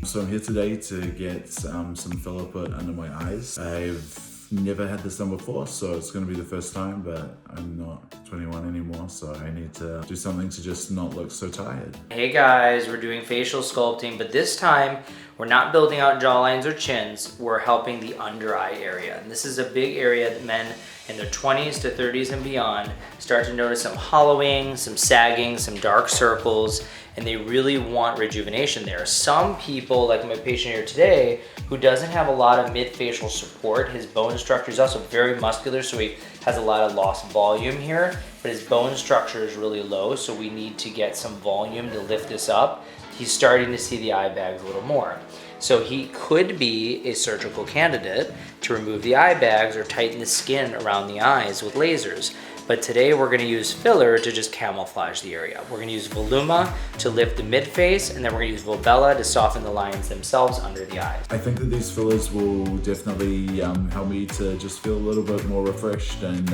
So I'm here today to get some filler put under my eyes. I've never had this done before, so it's going to be the first time, but I'm not 21 anymore, so I need to do something to just not look so tired. Hey guys, we're doing facial sculpting, but this time we're not building out jawlines or chins, we're helping the under eye area. And this is a big area that men in their 20s to 30s and beyond start to notice some hollowing, some sagging, some dark circles, and they really want rejuvenation there. Some people, like my patient here today, who doesn't have a lot of mid-facial support, his bone structure is also very muscular, so he has a lot of lost volume here, but his bone structure is really low, so we need to get some volume to lift this up. He's starting to see the eye bags a little more. So he could be a surgical candidate to remove the eye bags or tighten the skin around the eyes with lasers. But today we're gonna use filler to just camouflage the area. We're gonna use Voluma to lift the mid-face, and then we're gonna use Volbella to soften the lines themselves under the eyes. I think that these fillers will definitely help me to just feel a little bit more refreshed and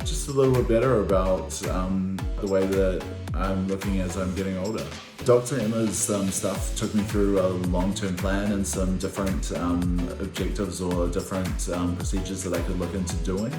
just a little bit better about the way that I'm looking as I'm getting older. Dr. Emma's stuff took me through a long-term plan and some different objectives or different procedures that I could look into doing.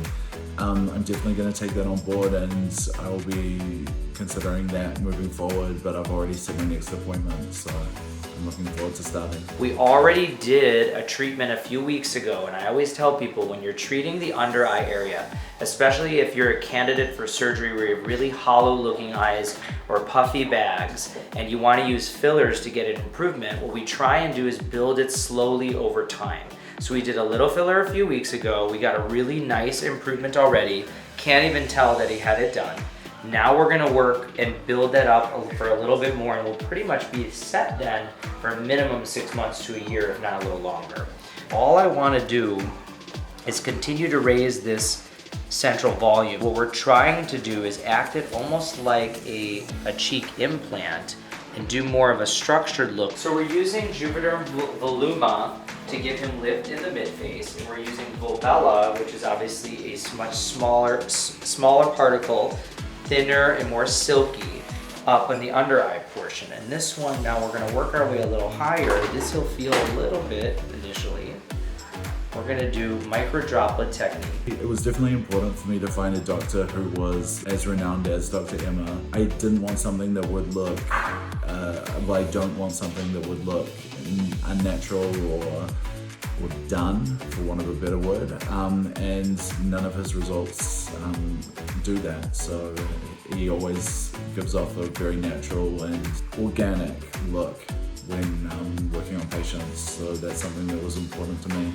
I'm definitely going to take that on board, and I will be considering that moving forward, but I've already set my next appointment, so I'm looking forward to starting. We already did a treatment a few weeks ago, and I always tell people when you're treating the under eye area, especially if you're a candidate for surgery where you have really hollow looking eyes or puffy bags and you want to use fillers to get an improvement, what we try and do is build it slowly over time. So we did a little filler a few weeks ago. We got a really nice improvement already. Can't even tell that he had it done. Now we're gonna work and build that up for a little bit more, and we'll pretty much be set then for a minimum 6 months to a year, if not a little longer. All I wanna do is continue to raise this central volume. What we're trying to do is act it almost like a cheek implant and do more of a structured look. So we're using Juvederm Voluma to give him lift in the mid-face, and we're using Volbella, which is obviously a much smaller particle, thinner and more silky, up in the under eye portion. And this one, now we're gonna work our way a little higher. This will feel a little bit initially. We're gonna do micro droplet technique. It was definitely important for me to find a doctor who was as renowned as Dr. Emma. I didn't want something that would look, I don't want something that would look unnatural or done, for want of a better word, and none of his results do that. So he always gives off a very natural and organic look when working on patients, so that's something that was important to me.